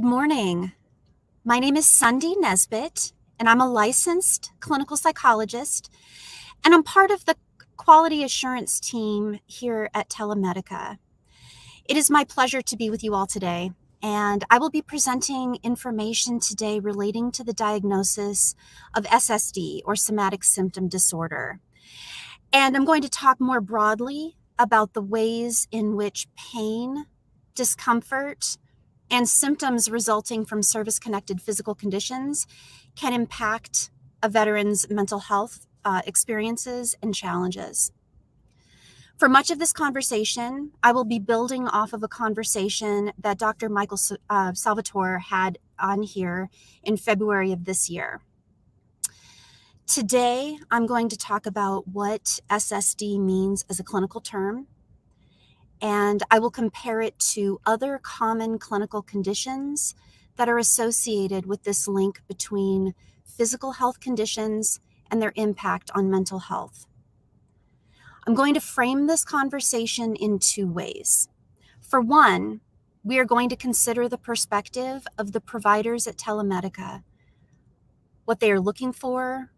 Good morning. My name is Sundé Nesbit, and I'm a licensed clinical psychologist, and I'm part of the quality assurance team here at Telemedica. It is my pleasure to be with you all today, and I will be presenting information today relating to the diagnosis of SSD, or Somatic Symptom Disorder. And I'm going to talk more broadly about the ways in which pain, discomfort, and symptoms resulting from service-connected physical conditions can impact a veteran's mental health experiences and challenges. For much of this conversation, I will be building off of a conversation that Dr. Michael Salvatore had on here in February of this year. Today, I'm going to talk about what SSD means as a clinical term, and I will compare it to other common clinical conditions that are associated with this link between physical health conditions and their impact on mental health. I'm going to frame this conversation in two ways. For one, we are going to consider the perspective of the providers at Telemedica, what they are looking for,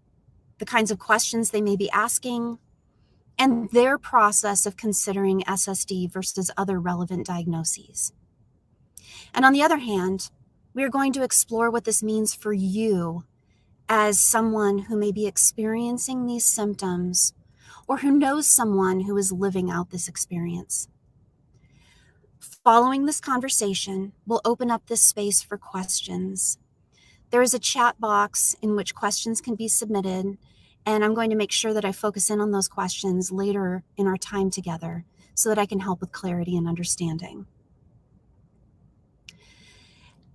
the kinds of questions they may be asking, and their process of considering SSD versus other relevant diagnoses. And on the other hand, we are going to explore what this means for you as someone who may be experiencing these symptoms or who knows someone who is living out this experience. Following this conversation, we'll open up this space for questions. There is a chat box in which questions can be submitted, and I'm going to make sure that I focus in on those questions later in our time together so that I can help with clarity and understanding.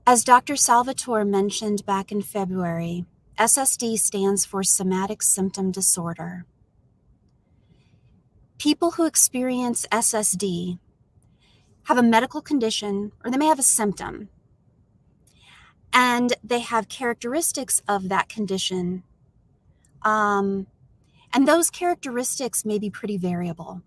As Dr. Salvatore mentioned back in February, SSD stands for Somatic Symptom Disorder. People who experience SSD have a medical condition, or they may have a symptom, and they have characteristics of that condition. And those characteristics may be pretty variable.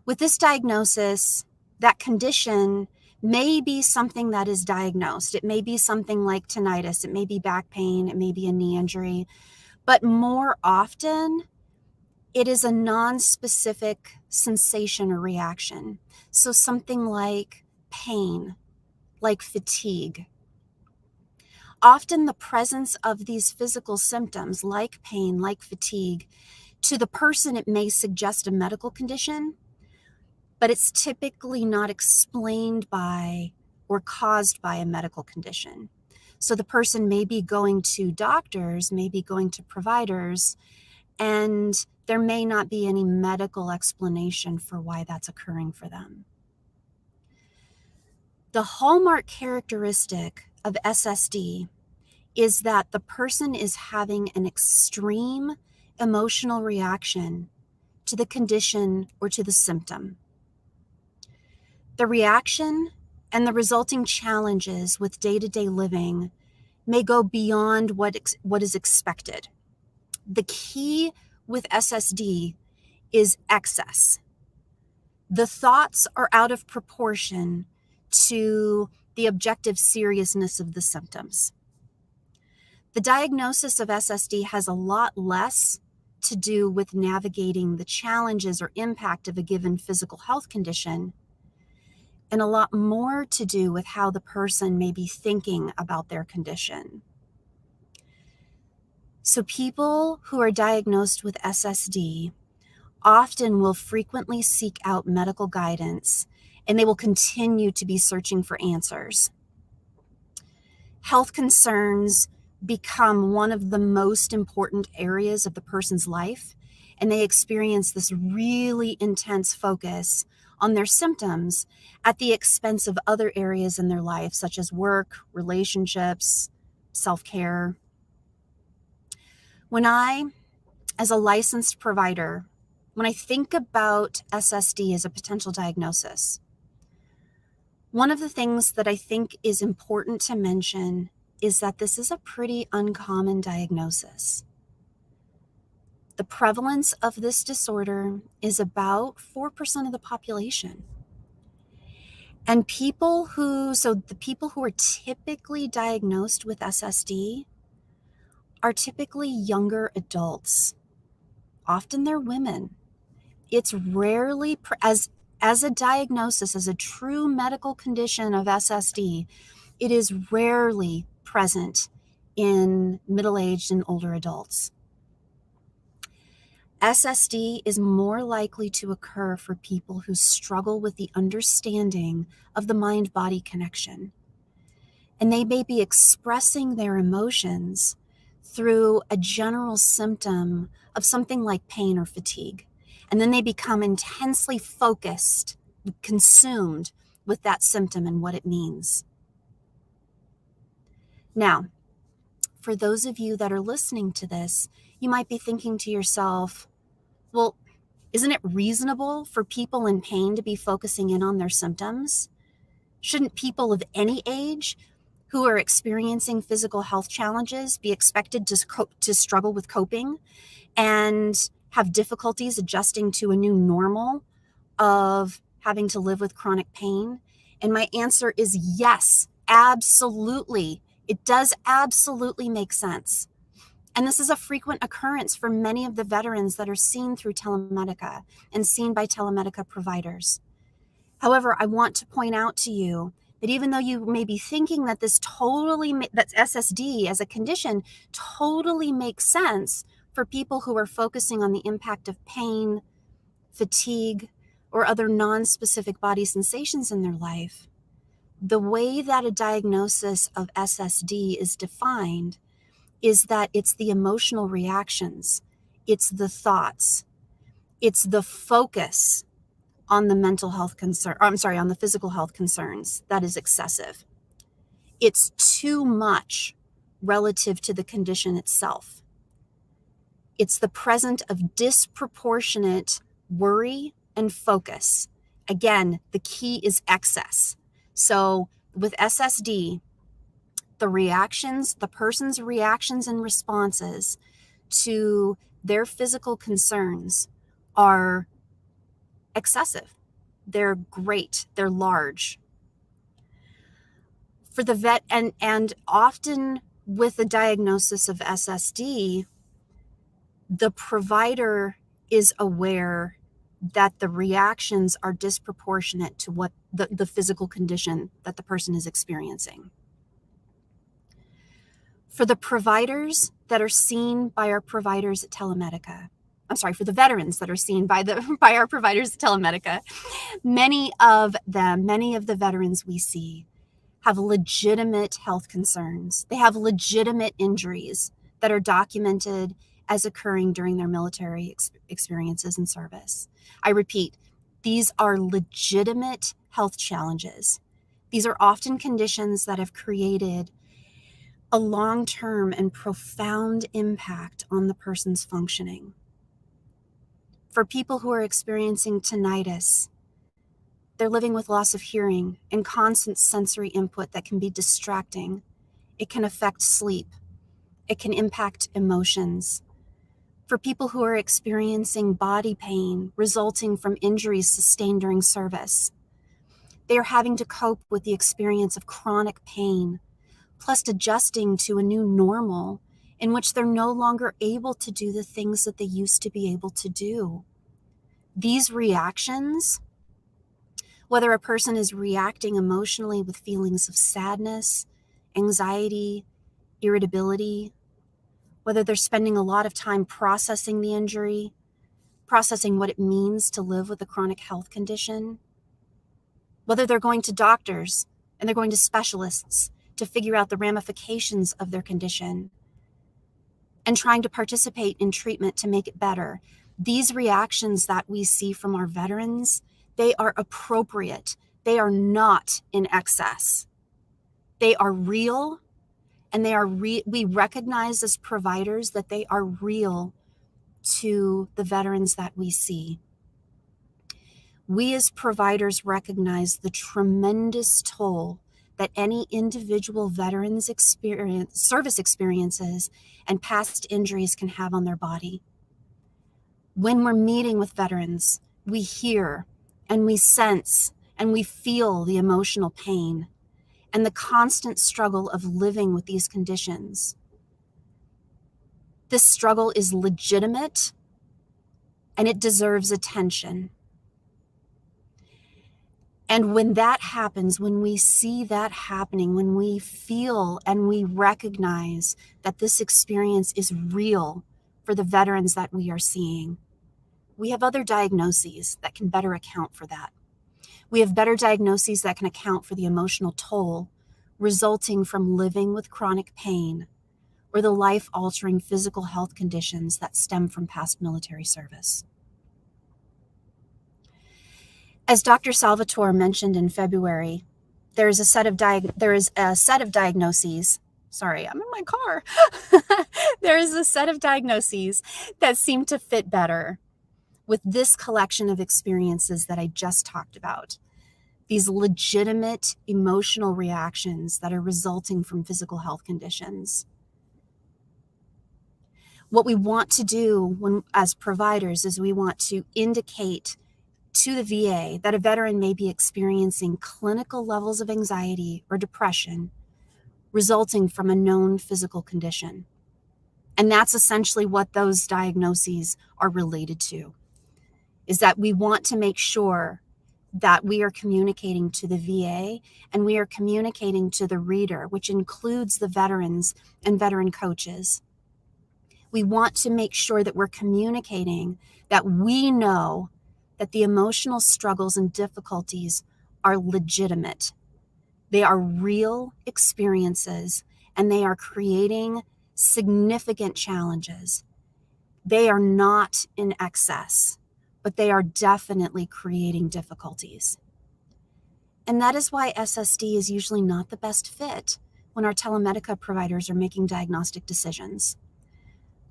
With this diagnosis, that condition may be something that is diagnosed. It may be something like tinnitus, it may be back pain, it may be a knee injury, but more often, it is a non-specific sensation or reaction. So something like pain, like fatigue. Often the presence of these physical symptoms, like pain, like fatigue, to the person it may suggest a medical condition, but it's typically not explained by or caused by a medical condition. So the person may be going to doctors, may be going to providers, and there may not be any medical explanation for why that's occurring for them. The hallmark characteristic of SSD is that the person is having an extreme emotional reaction to the condition or to the symptom. The reaction and the resulting challenges with day-to-day living may go beyond what is expected. The key with SSD is excess. The thoughts are out of proportion to the objective seriousness of the symptoms. The diagnosis of SSD has a lot less to do with navigating the challenges or impact of a given physical health condition, and a lot more to do with how the person may be thinking about their condition. So people who are diagnosed with SSD often will frequently seek out medical guidance, and they will continue to be searching for answers. Health concerns become one of the most important areas of the person's life, and they experience this really intense focus on their symptoms at the expense of other areas in their life, such as work, relationships, self-care. When I, as a licensed provider, when I think about SSD as a potential diagnosis, one of the things that I think is important to mention is that this is a pretty uncommon diagnosis. The prevalence of this disorder is about 4% of the population. And the people who are typically diagnosed with SSD are typically younger adults. Often they're women. It's rarely, as a diagnosis, as a true medical condition of SSD, it is rarely present in middle-aged and older adults. SSD is more likely to occur for people who struggle with the understanding of the mind-body connection. And they may be expressing their emotions through a general symptom of something like pain or fatigue. And then they become intensely focused, consumed with that symptom and what it means. Now, for those of you that are listening to this, you might be thinking to yourself, well, isn't it reasonable for people in pain to be focusing in on their symptoms? Shouldn't people of any age who are experiencing physical health challenges be expected to struggle with coping and have difficulties adjusting to a new normal of having to live with chronic pain? And my answer is yes, absolutely. It does absolutely make sense. And this is a frequent occurrence for many of the veterans that are seen through telemedica and seen by telemedica providers. However, I want to point out to you that even though you may be thinking that that SSD as a condition totally makes sense for people who are focusing on the impact of pain, fatigue, or other non-specific body sensations in their life, the way that a diagnosis of SSD is defined is that it's the emotional reactions, it's the thoughts, it's the focus on the mental health on the physical health concerns that is excessive. It's too much relative to the condition itself. It's the presence of disproportionate worry and focus. Again, the key is excess. So with SSD, the person's reactions and responses to their physical concerns are excessive. They're great. They're large. For the vet, and often with the diagnosis of SSD, the provider is aware that the reactions are disproportionate to what the physical condition that the person is experiencing. For the providers that are seen by our providers at telemedica, for the veterans that are seen by our providers at telemedica, many of the veterans we see have legitimate health concerns. They have legitimate injuries that are documented as occurring during their military experiences and service. I repeat, these are legitimate health challenges. These are often conditions that have created a long-term and profound impact on the person's functioning. For people who are experiencing tinnitus, they're living with loss of hearing and constant sensory input that can be distracting. It can affect sleep. It can impact emotions. For people who are experiencing body pain resulting from injuries sustained during service, they are having to cope with the experience of chronic pain, plus adjusting to a new normal in which they're no longer able to do the things that they used to be able to do. These reactions, whether a person is reacting emotionally with feelings of sadness, anxiety, irritability, whether they're spending a lot of time processing the injury, processing what it means to live with a chronic health condition, whether they're going to doctors and they're going to specialists to figure out the ramifications of their condition and trying to participate in treatment to make it better. These reactions that we see from our veterans, they are appropriate. They are not in excess. They are real, and we recognize as providers that they are real to the veterans that we see. We as providers recognize the tremendous toll that any individual veteran's service experiences and past injuries can have on their body. When we're meeting with veterans, we hear and we sense and we feel the emotional pain and the constant struggle of living with these conditions. This struggle is legitimate and it deserves attention. And when that happens, when we see that happening, when we feel and we recognize that this experience is real for the veterans that we are seeing, we have other diagnoses that can better account for that. We have better diagnoses that can account for the emotional toll resulting from living with chronic pain or the life-altering physical health conditions that stem from past military service. As Dr. Salvatore mentioned in February, there is a set of diagnoses. Sorry, I'm in my car. There is a set of diagnoses that seem to fit better with this collection of experiences that I just talked about. These legitimate emotional reactions that are resulting from physical health conditions. What we want to do as providers is we want to indicate to the VA that a veteran may be experiencing clinical levels of anxiety or depression resulting from a known physical condition. And that's essentially what those diagnoses are related to, is that we want to make sure that we are communicating to the VA and we are communicating to the reader, which includes the veterans and veteran coaches. We want to make sure that we're communicating that we know that the emotional struggles and difficulties are legitimate. They are real experiences and they are creating significant challenges. They are not in excess, but they are definitely creating difficulties. And that is why SSD is usually not the best fit when our telemedica providers are making diagnostic decisions.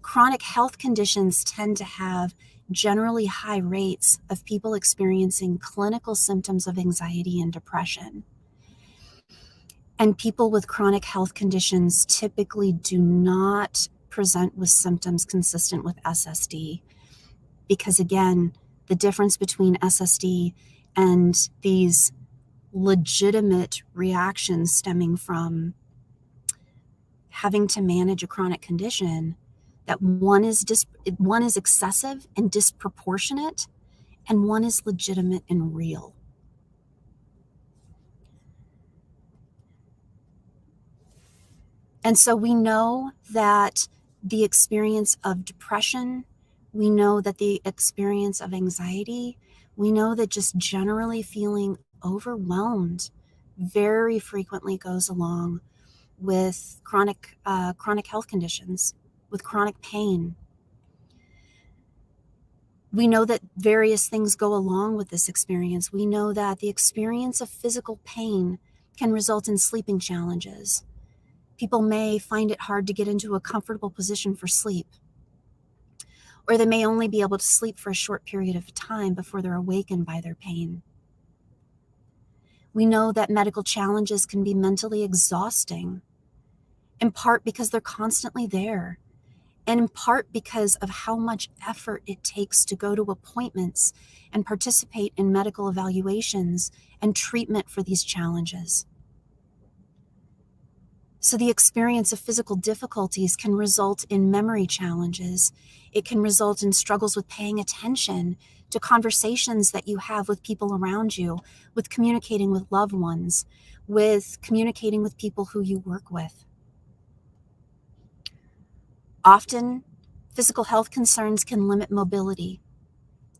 Chronic health conditions tend to have generally high rates of people experiencing clinical symptoms of anxiety and depression. And people with chronic health conditions typically do not present with symptoms consistent with SSD because, again, the difference between SSD and these legitimate reactions stemming from having to manage a chronic condition, that one is excessive and disproportionate, and one is legitimate and real. And so we know that the experience of depression, we know that the experience of anxiety, we know that just generally feeling overwhelmed very frequently goes along with chronic health conditions, with chronic pain. We know that various things go along with this experience. We know that the experience of physical pain can result in sleeping challenges. People may find it hard to get into a comfortable position for sleep, or they may only be able to sleep for a short period of time before they're awakened by their pain. We know that medical challenges can be mentally exhausting, in part because they're constantly there, and in part because of how much effort it takes to go to appointments and participate in medical evaluations and treatment for these challenges. So the experience of physical difficulties can result in memory challenges. It can result in struggles with paying attention to conversations that you have with people around you, with communicating with loved ones, with communicating with people who you work with. Often, physical health concerns can limit mobility,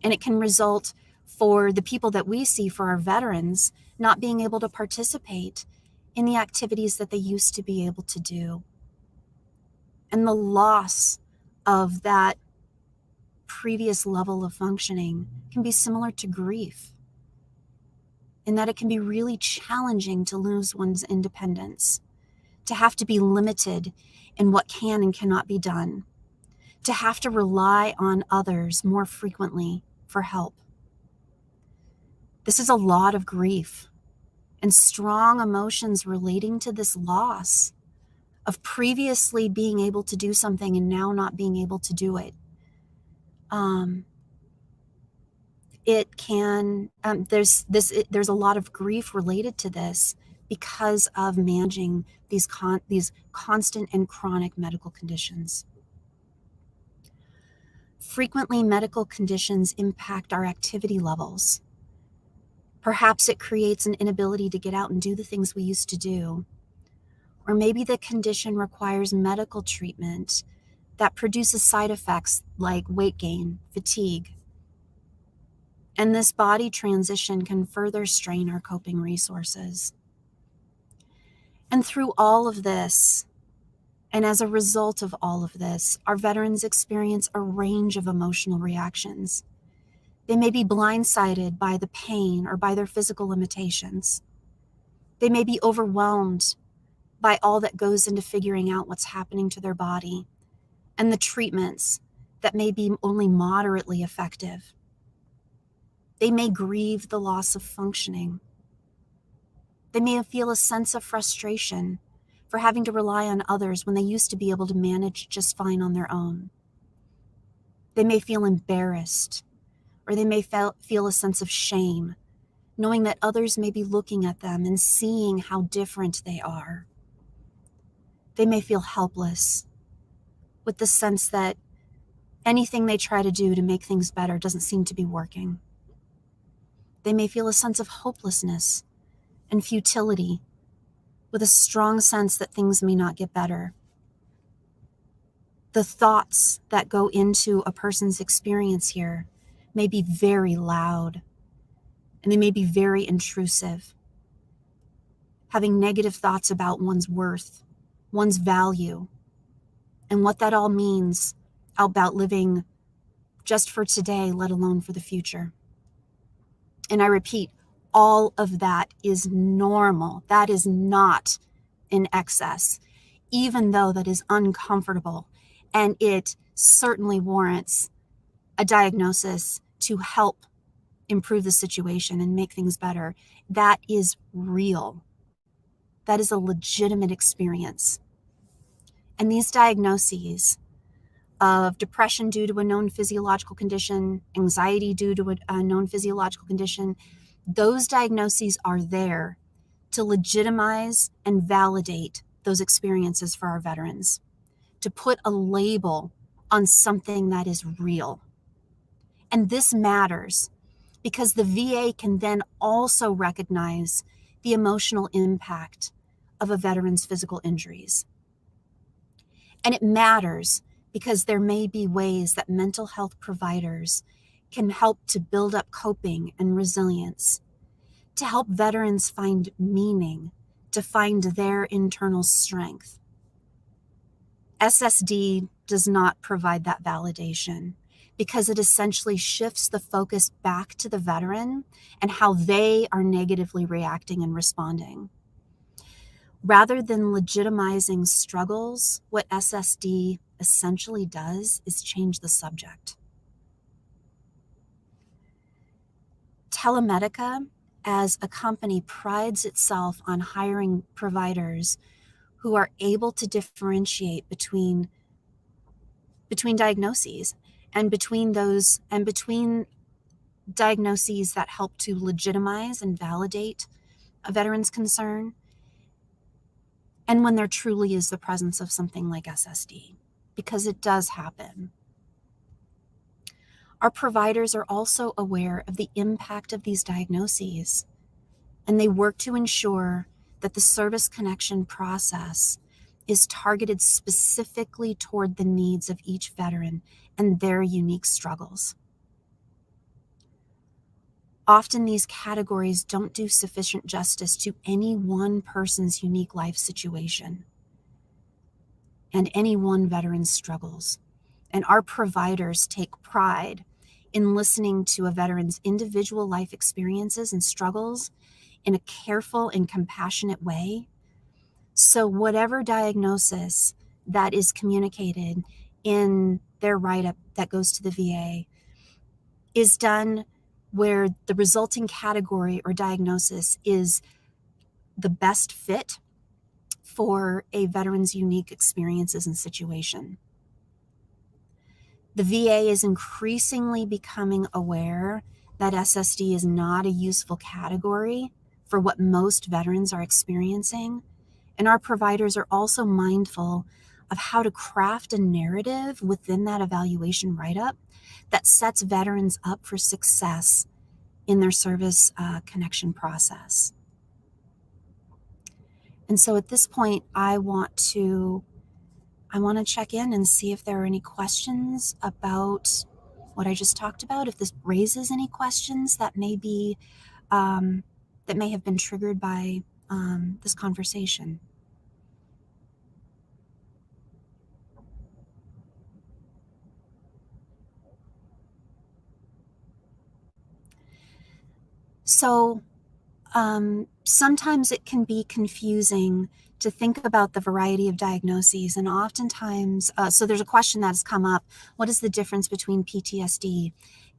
and it can result for the people that we see, for our veterans, not being able to participate in the activities that they used to be able to do. And the loss of that previous level of functioning can be similar to grief, in that it can be really challenging to lose one's independence, to have to be limited in what can and cannot be done, to have to rely on others more frequently for help. This is a lot of grief and strong emotions relating to this loss of previously being able to do something and now not being able to do it. it can, there's a lot of grief related to this because of managing these constant and chronic medical conditions. Frequently, medical conditions impact our activity levels. Perhaps it creates an inability to get out and do the things we used to do. Or maybe the condition requires medical treatment that produces side effects like weight gain, fatigue. And this body transition can further strain our coping resources. And through all of this, and as a result of all of this, our veterans experience a range of emotional reactions. They may be blindsided by the pain or by their physical limitations. They may be overwhelmed by all that goes into figuring out what's happening to their body and the treatments that may be only moderately effective. They may grieve the loss of functioning. They may feel a sense of frustration for having to rely on others when they used to be able to manage just fine on their own. They may feel embarrassed, or they may feel a sense of shame, knowing that others may be looking at them and seeing how different they are. They may feel helpless, with the sense that anything they try to do to make things better doesn't seem to be working. They may feel a sense of hopelessness and futility, with a strong sense that things may not get better. The thoughts that go into a person's experience here may be very loud, and they may be very intrusive. Having negative thoughts about one's worth, one's value, and what that all means about living just for today, let alone for the future. And I repeat, all of that is normal. That is not in excess, even though that is uncomfortable. And it certainly warrants a diagnosis to help improve the situation and make things better. That is real. That is a legitimate experience. And these diagnoses of depression due to a known physiological condition, anxiety due to a known physiological condition, those diagnoses are there to legitimize and validate those experiences for our veterans, to put a label on something that is real. And this matters because the VA can then also recognize the emotional impact of a veteran's physical injuries. And it matters because there may be ways that mental health providers can help to build up coping and resilience, to help veterans find meaning, to find their internal strength. SSD does not provide that validation because it essentially shifts the focus back to the veteran and how they are negatively reacting and responding. Rather than legitimizing struggles, what SSD essentially does is change the subject. Telemedica, as a company, prides itself on hiring providers who are able to differentiate between diagnoses and between diagnoses that help to legitimize and validate a veteran's concern, and when there truly is the presence of something like SSD, because it does happen. Our providers are also aware of the impact of these diagnoses, and they work to ensure that the service connection process is targeted specifically toward the needs of each veteran and their unique struggles. Often these categories don't do sufficient justice to any one person's unique life situation and any one veteran's struggles. And our providers take pride in listening to a veteran's individual life experiences and struggles in a careful and compassionate way. So whatever diagnosis that is communicated in their write-up that goes to the VA is done where the resulting category or diagnosis is the best fit for a veteran's unique experiences and situation. The VA is increasingly becoming aware that SSD is not a useful category for what most veterans are experiencing. And our providers are also mindful of how to craft a narrative within that evaluation write-up that sets veterans up for success in their service connection process. And so at this point, I want to check in and see if there are any questions about what I just talked about, if this raises any questions that may be that may have been triggered by this conversation. So sometimes it can be confusing to think about the variety of diagnoses, and oftentimes, so there's a question that has come up: what is the difference between PTSD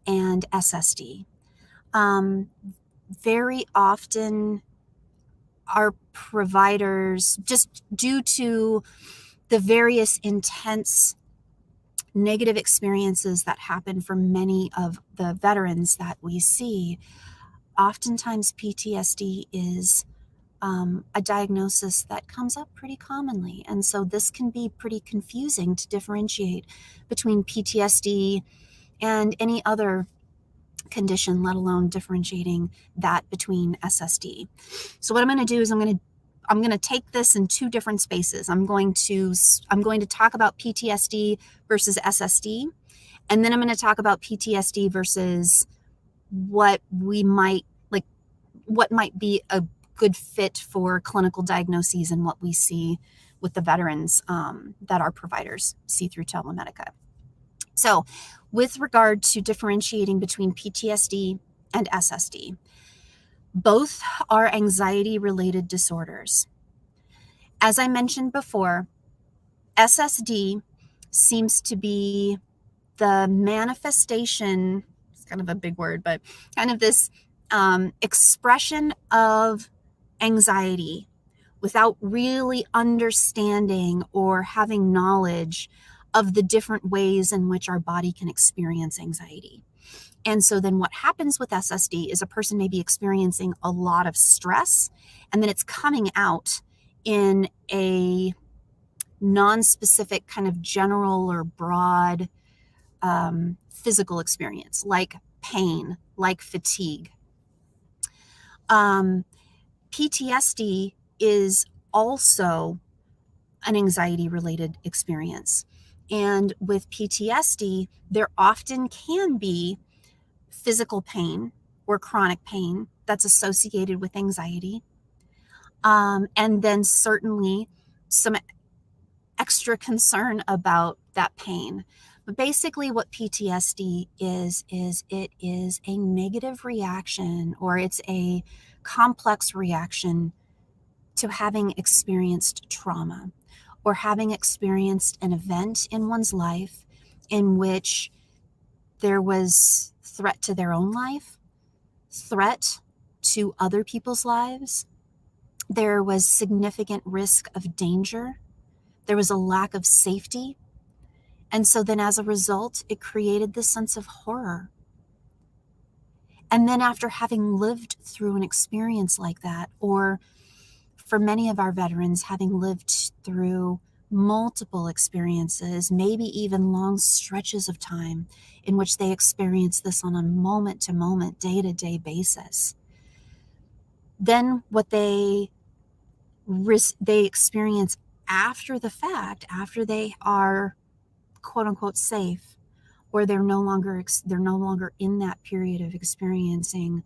and SSD? Very often, our providers, just due to the various intense negative experiences that happen for many of the veterans that we see, oftentimes PTSD is a diagnosis that comes up pretty commonly. And so this can be pretty confusing to differentiate between PTSD and any other condition, let alone differentiating that between SSD. So what I'm going to do is I'm going to take this in two different spaces. I'm going to talk about PTSD versus SSD, and then I'm going to talk about PTSD versus what might be a good fit for clinical diagnoses and what we see with the veterans that our providers see through Telemedica. So with regard to differentiating between PTSD and SSD, both are anxiety-related disorders. As I mentioned before, SSD seems to be the manifestation, it's kind of a big word, but kind of this expression of anxiety without really understanding or having knowledge of the different ways in which our body can experience anxiety. And so then what happens with SSD is a person may be experiencing a lot of stress, and then it's coming out in a non-specific kind of general or broad physical experience, like pain, like fatigue. PTSD is also an anxiety-related experience. And with PTSD, there often can be physical pain or chronic pain that's associated with anxiety. And then certainly some extra concern about that pain. But basically what PTSD is it is a negative reaction, or it's a complex reaction to having experienced trauma or having experienced an event in one's life in which there was threat to their own life, threat to other people's lives. There was significant risk of danger. There was a lack of safety. And so then as a result, it created this sense of horror. And then after having lived through an experience like that, or for many of our veterans, having lived through multiple experiences, maybe even long stretches of time in which they experience this on a moment-to-moment, day-to-day basis, then what they experience after the fact, after they are quote-unquote safe, or they're no longer in that period of experiencing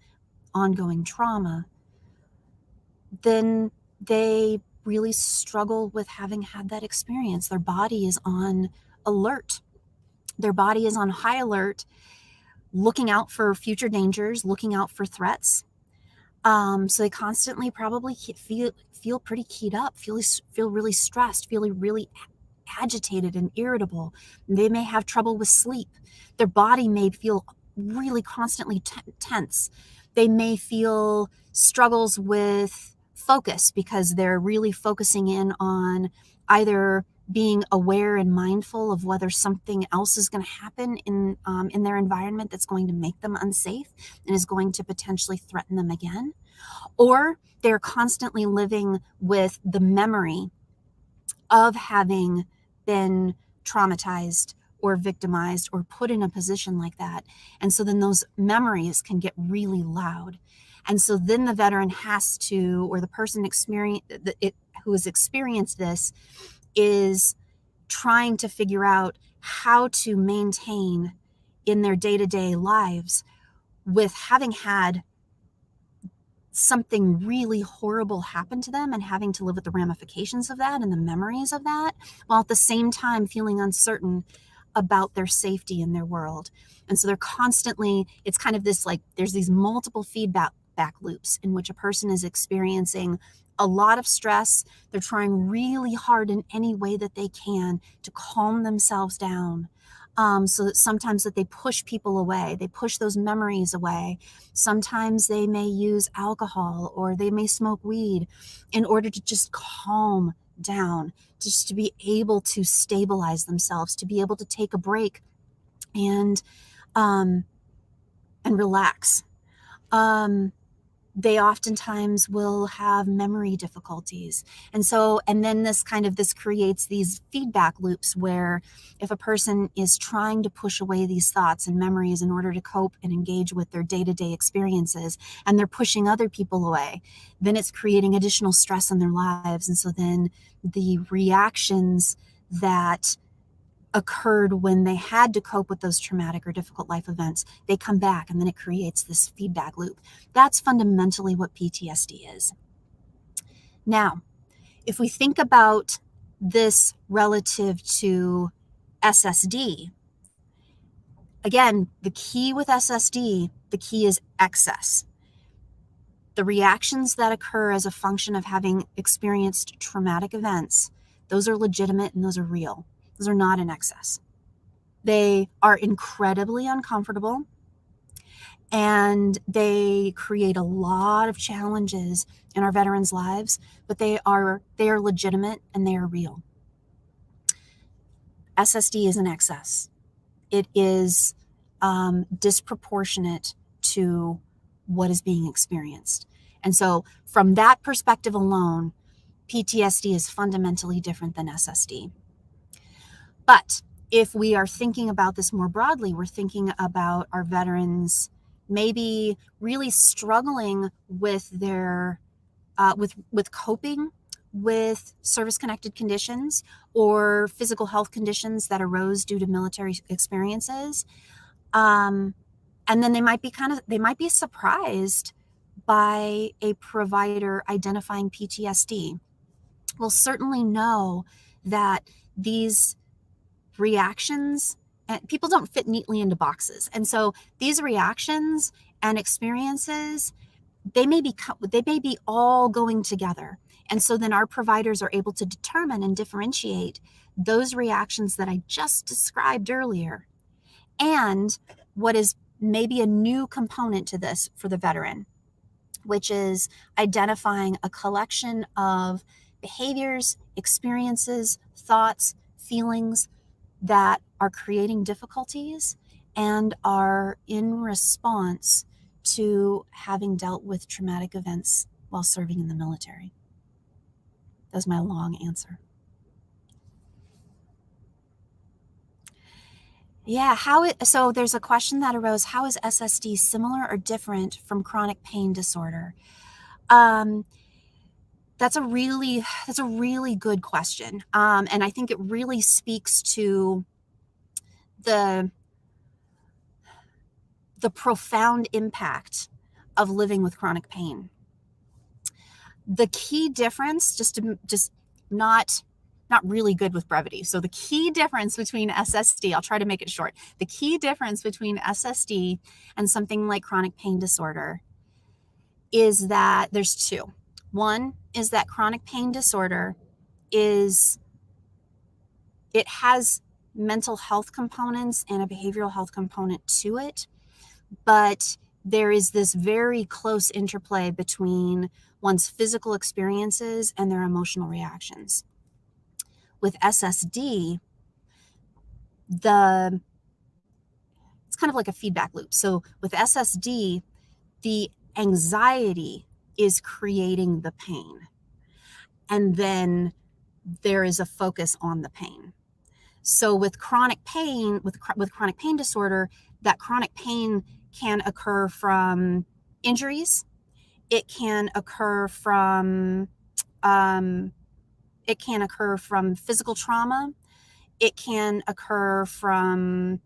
ongoing trauma, then they really struggle with having had that experience. Their body is on alert. Their body is on high alert, looking out for future dangers, looking out for threats. So they constantly probably feel pretty keyed up, feel really stressed, feel really agitated and irritable. They may have trouble with sleep. Their body may feel really constantly tense. They may feel struggles with focus because they're really focusing in on either being aware and mindful of whether something else is going to happen in their environment that's going to make them unsafe and is going to potentially threaten them again. Or they're constantly living with the memory of having been traumatized or victimized or put in a position like that. And so then those memories can get really loud. And so then the veteran has to, or the person who has experienced this is trying to figure out how to maintain in their day-to-day lives with having had something really horrible happen to them and having to live with the ramifications of that and the memories of that, while at the same time feeling uncertain about their safety in their world. And so they're constantly, it's kind of this, like, there's these multiple feedback loops in which a person is experiencing a lot of stress. They're trying really hard in any way that they can to calm themselves down. So that sometimes that they push people away, they push those memories away. Sometimes they may use alcohol or they may smoke weed in order to just calm down, just to be able to stabilize themselves, to be able to take a break and relax. They oftentimes will have memory difficulties. And then this creates these feedback loops where if a person is trying to push away these thoughts and memories in order to cope and engage with their day-to-day experiences, and they're pushing other people away, then it's creating additional stress in their lives. And so then the reactions that occurred when they had to cope with those traumatic or difficult life events, they come back, and then it creates this feedback loop. That's fundamentally what PTSD is. Now, if we think about this relative to SSD, again, the key with SSD, the key is excess. The reactions that occur as a function of having experienced traumatic events, those are legitimate and those are real. Those are not in excess. They are incredibly uncomfortable, and they create a lot of challenges in our veterans' lives, but they are legitimate and they are real. SSD is in excess. It is disproportionate to what is being experienced. And so from that perspective alone, PTSD is fundamentally different than SSD. But if we are thinking about this more broadly, we're thinking about our veterans maybe really struggling with their with coping with service-connected conditions or physical health conditions that arose due to military experiences, and then they might be surprised by a provider identifying PTSD. We'll certainly know that these reactions, and people don't fit neatly into boxes. And so these reactions and experiences, they may be all going together. And so then our providers are able to determine and differentiate those reactions that I just described earlier, and what is maybe a new component to this for the veteran, which is identifying a collection of behaviors, experiences, thoughts, feelings that are creating difficulties and are in response to having dealt with traumatic events while serving in the military. That's my long answer. Yeah, so there's a question that arose: how is SSD similar or different from chronic pain disorder? That's a really good question. And I think it really speaks to the profound impact of living with chronic pain. The key difference, just not really good with brevity. So the key difference between SSD, I'll try to make it short. The key difference between SSD and something like chronic pain disorder is that there's two. One is that chronic pain disorder it has mental health components and a behavioral health component to it, but there is this very close interplay between one's physical experiences and their emotional reactions. with SSD, it's kind of like a feedback loop. So with SSD, the anxiety is creating the pain. And then there is a focus on the pain. So with chronic pain, with chronic pain disorder, that chronic pain can occur from injuries. It can occur from physical trauma. It can occur from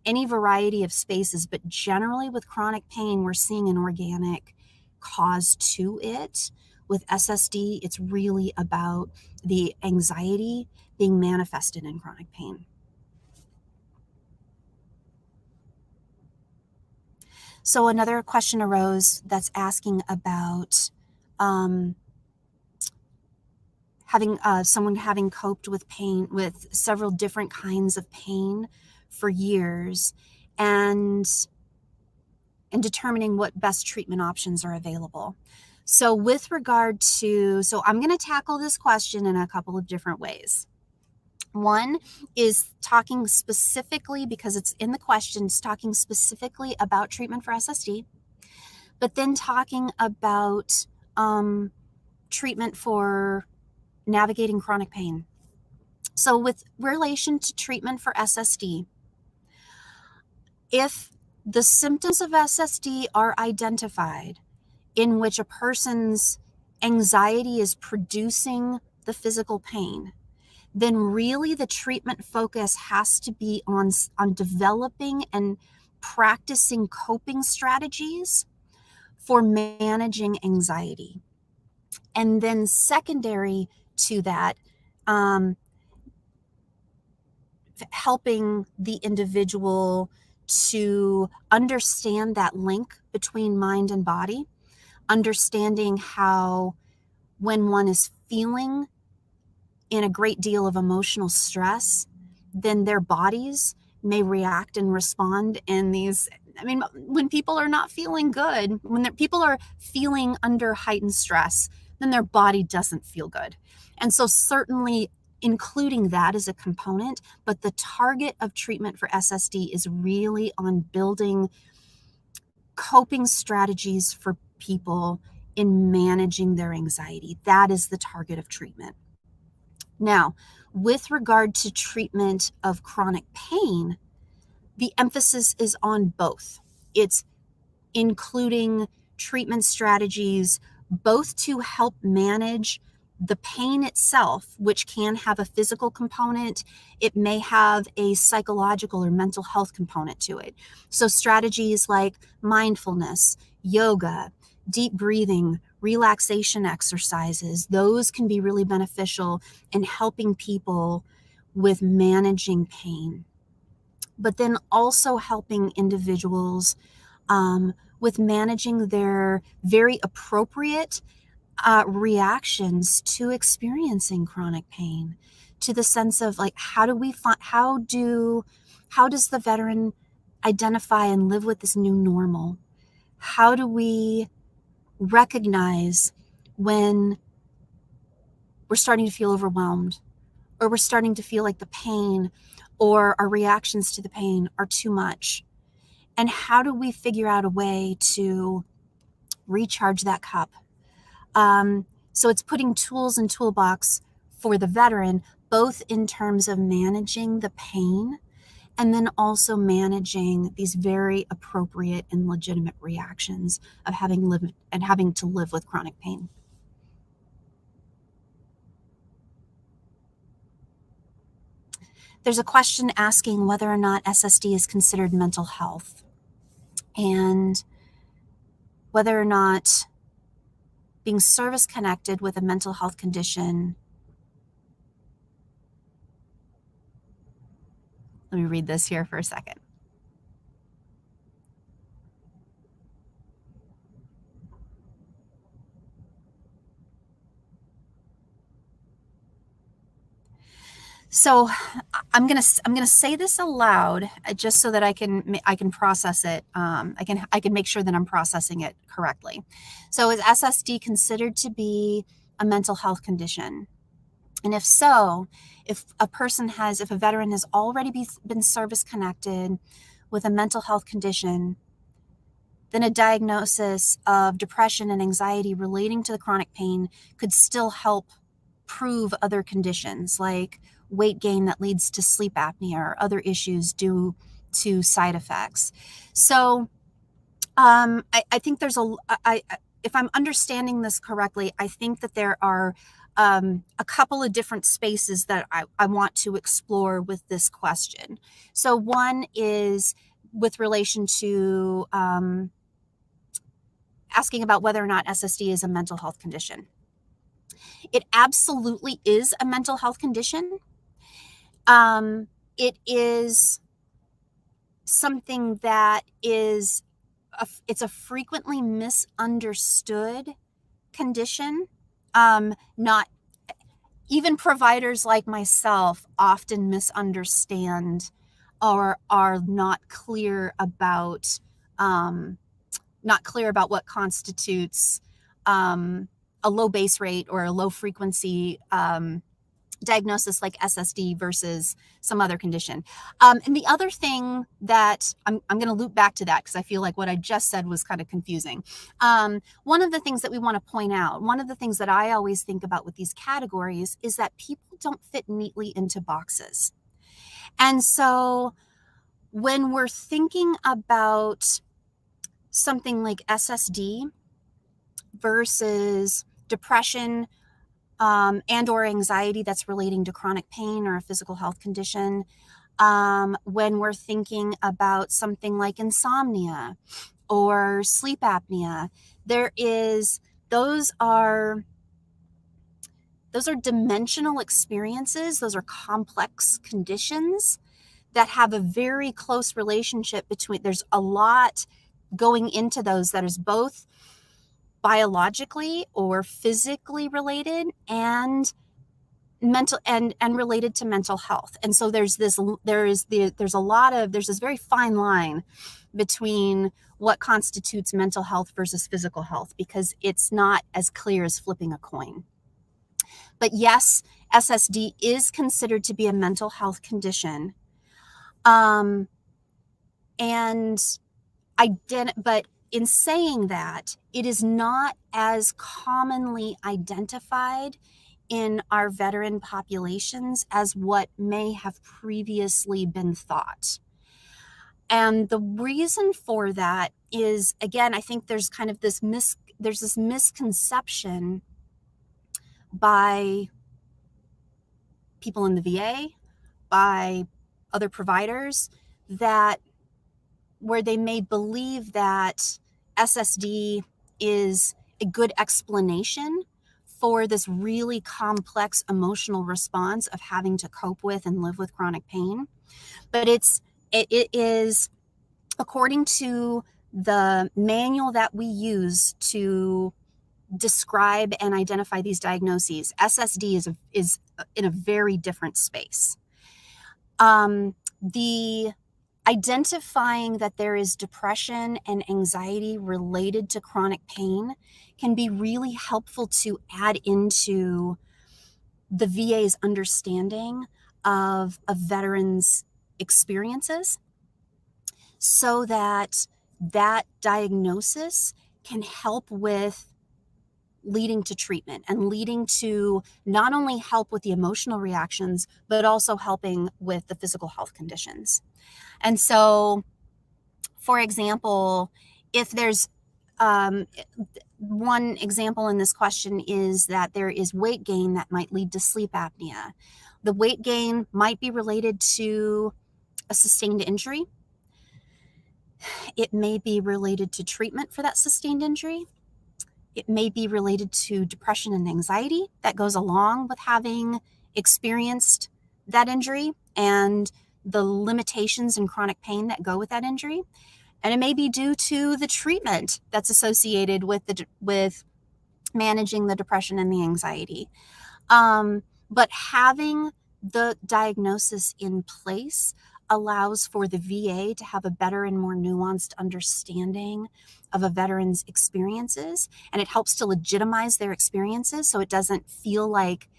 any variety of spaces, but generally with chronic pain, we're seeing an organic cause to it. With SSD, it's really about the anxiety being manifested in chronic pain. So another question arose that's asking about someone having coped with pain, with several different kinds of pain for years, and determining what best treatment options are available. So with regard to, so I'm going to tackle this question in a couple of different ways. One is talking specifically, because it's in the questions, talking specifically about treatment for SSD, but then talking about treatment for navigating chronic pain. So with relation to treatment for SSD, if the symptoms of SSD are identified in which a person's anxiety is producing the physical pain, then really the treatment focus has to be on developing and practicing coping strategies for managing anxiety. And then secondary to that, helping the individual to understand that link between mind and body, understanding how when one is feeling in a great deal of emotional stress, then their bodies may react and respond in these. I mean, when people are not feeling good, when people are feeling under heightened stress, then their body doesn't feel good. And so certainly including that as a component, but the target of treatment for SSD is really on building coping strategies for people in managing their anxiety. That is the target of treatment. Now, with regard to treatment of chronic pain, the emphasis is on both. It's including treatment strategies both to help manage the pain itself, which can have a physical component. It may have a psychological or mental health component to it. So strategies like mindfulness, yoga, deep breathing, relaxation exercises, those can be really beneficial in helping people with managing pain. But then also helping individuals with managing their very appropriate reactions to experiencing chronic pain, to the sense of like, how does the veteran identify and live with this new normal? How do we recognize when we're starting to feel overwhelmed, or we're starting to feel like the pain or our reactions to the pain are too much? And how do we figure out a way to recharge that cup? So it's putting tools in toolbox for the veteran, both in terms of managing the pain and then also managing these very appropriate and legitimate reactions of having to live with chronic pain. There's a question asking whether or not SSD is considered mental health, and whether or not being service-connected with a mental health condition. Let me read this here for a second. So I'm gonna say this aloud just so that I can process it. I can make sure that I'm processing it correctly. So is SSD considered to be a mental health condition? And if so, if a veteran has already been service connected with a mental health condition, then a diagnosis of depression and anxiety relating to the chronic pain could still help prove other conditions like weight gain that leads to sleep apnea or other issues due to side effects. So I think if I'm understanding this correctly, I think that there are a couple of different spaces that I want to explore with this question. So one is with relation to asking about whether or not SSD is a mental health condition. It absolutely is a mental health condition. It is something that is it's a frequently misunderstood condition. Not even providers like myself often misunderstand or are not clear about what constitutes a low base rate or a low frequency diagnosis like SSD versus some other condition. And the other thing that I'm going to loop back to that because I feel like what I just said was kind of confusing. One of the things that we want to point out, one of the things that I always think about with these categories is that people don't fit neatly into boxes. And so when we're thinking about something like SSD versus depression, and or anxiety that's relating to chronic pain or a physical health condition, when we're thinking about something like insomnia or sleep apnea, those are dimensional experiences. Those are complex conditions that have a very close relationship there's a lot going into those that is both biologically or physically related and mental and related to mental health. And so there's this very fine line between what constitutes mental health versus physical health, because it's not as clear as flipping a coin. But yes, SSD is considered to be a mental health condition. But in saying that, it is not as commonly identified in our veteran populations as what may have previously been thought. And the reason for that is, again, I think there's kind of this misconception by people in the VA, by other providers, that where they may believe that SSD is a good explanation for this really complex emotional response of having to cope with and live with chronic pain. But it is, according to the manual that we use to describe and identify these diagnoses, SSD is in a very different space. The identifying that there is depression and anxiety related to chronic pain can be really helpful to add into the VA's understanding of a veteran's experiences, so that diagnosis can help with leading to treatment and leading to not only help with the emotional reactions, but also helping with the physical health conditions. And so, for example, if there's one example in this question is that there is weight gain that might lead to sleep apnea. The weight gain might be related to a sustained injury. It may be related to treatment for that sustained injury. It may be related to depression and anxiety that goes along with having experienced that injury and the limitations and chronic pain that go with that injury. And it may be due to the treatment that's associated with managing the depression and the anxiety. But having the diagnosis in place allows for the VA to have a better and more nuanced understanding of a veteran's experiences, and it helps to legitimize their experiences so it doesn't feel like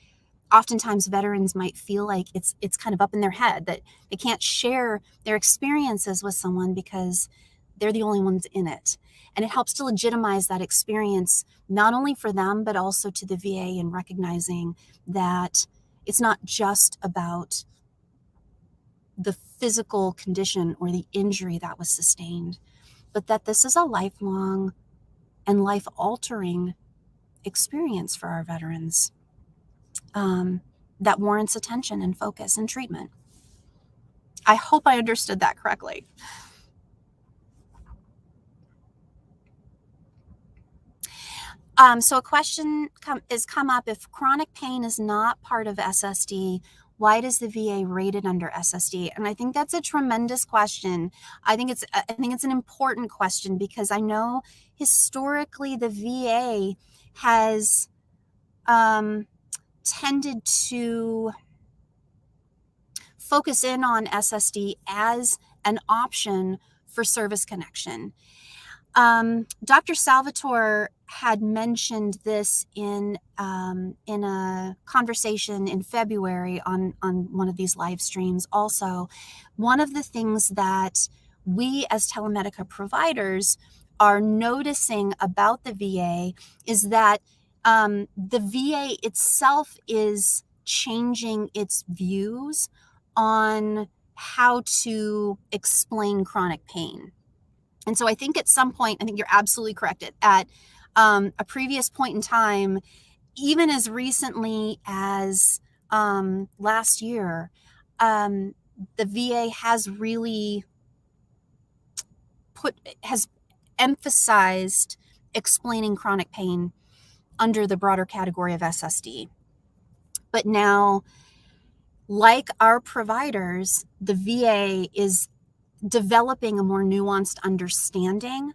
oftentimes veterans might feel like it's kind of up in their head that they can't share their experiences with someone because they're the only ones in it. And it helps to legitimize that experience, not only for them, but also to the VA, in recognizing that it's not just about the physical condition or the injury that was sustained, but that this is a lifelong and life-altering experience for our veterans, that warrants attention and focus and treatment. I hope I understood that correctly. So a question has come up: if chronic pain is not part of SSD, why does the VA rate it under SSD? And I think that's a tremendous question. I think it's an important question, because I know historically the VA has tended to focus in on SSD as an option for service connection. Dr. Salvatore had mentioned this in a conversation in February on one of these live streams. Also, one of the things that we as telemedica providers are noticing about the VA is that the VA itself is changing its views on how to explain chronic pain. And so I think at some point, I think you're absolutely correct, at a previous point in time, even as recently as last year, the VA has really has emphasized explaining chronic pain under the broader category of SSD. But now, like our providers, the VA is developing a more nuanced understanding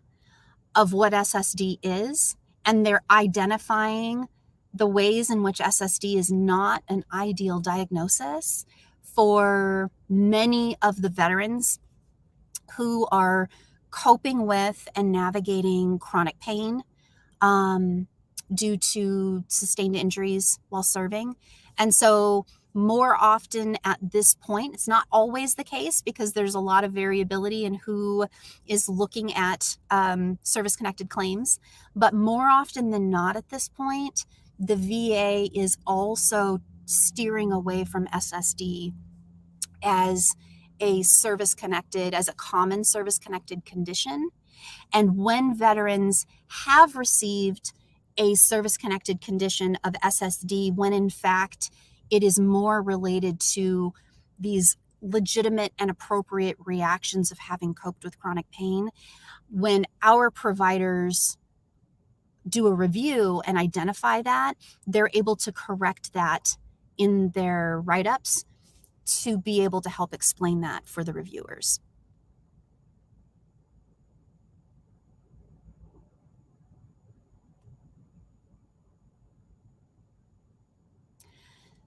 of what SSD is, and they're identifying the ways in which SSD is not an ideal diagnosis for many of the veterans who are coping with and navigating chronic pain due to sustained injuries while serving. And so more often at this point, it's not always the case, because there's a lot of variability in who is looking at service-connected claims. But more often than not at this point, the VA is also steering away from SSD as a common service-connected condition. And when veterans have received a service-connected condition of SSD, when in fact it is more related to these legitimate and appropriate reactions of having coped with chronic pain, when our providers do a review and identify that, they're able to correct that in their write-ups to be able to help explain that for the reviewers.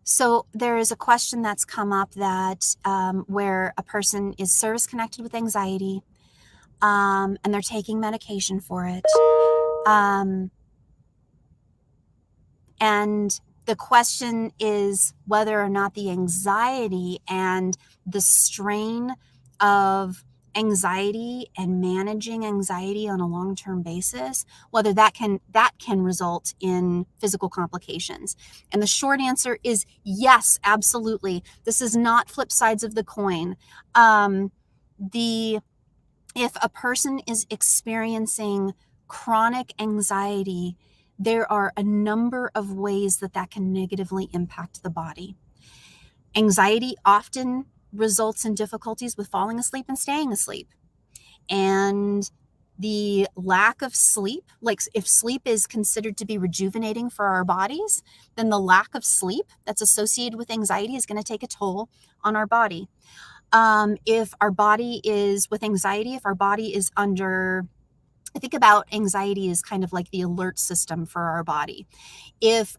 So there is a question that's come up that where a person is service connected with anxiety, and they're taking medication for it. And the question is whether or not the anxiety and the strain of anxiety and managing anxiety on a long-term basis, whether that can result in physical complications. And the short answer is yes, absolutely. This is not flip sides of the coin. If a person is experiencing chronic anxiety, there are a number of ways that can negatively impact the body. Anxiety often results in difficulties with falling asleep and staying asleep. And the lack of sleep, like if sleep is considered to be rejuvenating for our bodies, then the lack of sleep that's associated with anxiety is going to take a toll on our body. If our body is with anxiety, if our body is under, I think about anxiety as kind of like the alert system for our body. If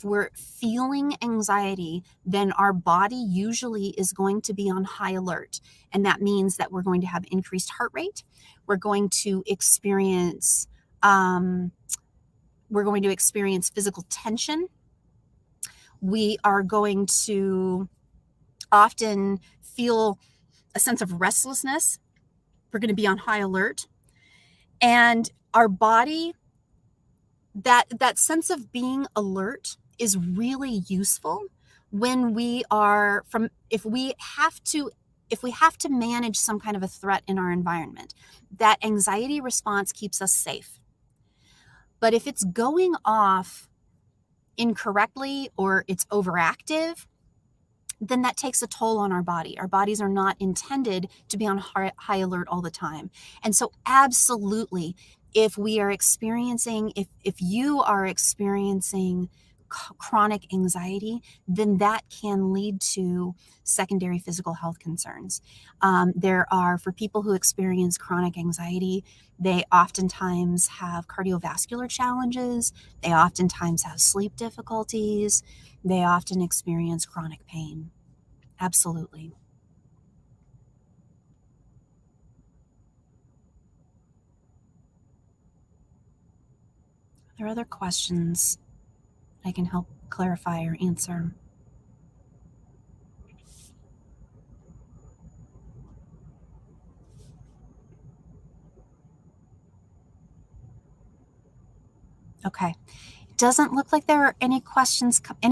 we're feeling anxiety, then our body usually is going to be on high alert. And that means that we're going to have increased heart rate. We're going to experience physical tension. We are going to often feel a sense of restlessness. We're going to be on high alert. And our body, that sense of being alert is really useful when we are if we have to manage some kind of a threat in our environment. That anxiety response keeps us safe. But if it's going off incorrectly or it's overactive, then that takes a toll on our body. Our bodies are not intended to be on high alert all the time. And so absolutely, if you are experiencing chronic anxiety, then that can lead to secondary physical health concerns. For people who experience chronic anxiety, they oftentimes have cardiovascular challenges. They oftentimes have sleep difficulties. They often experience chronic pain. Absolutely. Are there other questions I can help clarify or answer? Okay. Doesn't look like there are any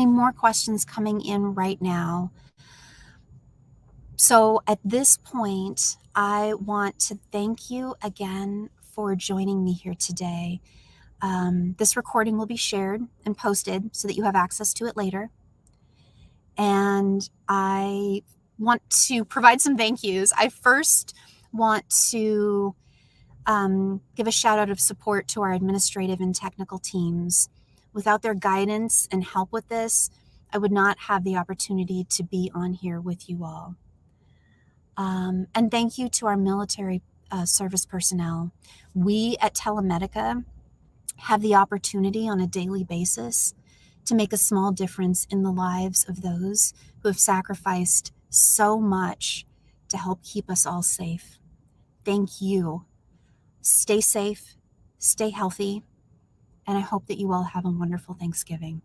more questions coming in right now. So at this point, I want to thank you again for joining me here today. This recording will be shared and posted so that you have access to it later. And I want to provide some thank yous. I first want to give a shout out of support to our administrative and technical teams. Without their guidance and help with this, I would not have the opportunity to be on here with you all. And thank you to our military service personnel. We at Telemedica have the opportunity on a daily basis to make a small difference in the lives of those who have sacrificed so much to help keep us all safe. Thank you. Stay safe, stay healthy, and I hope that you all have a wonderful Thanksgiving.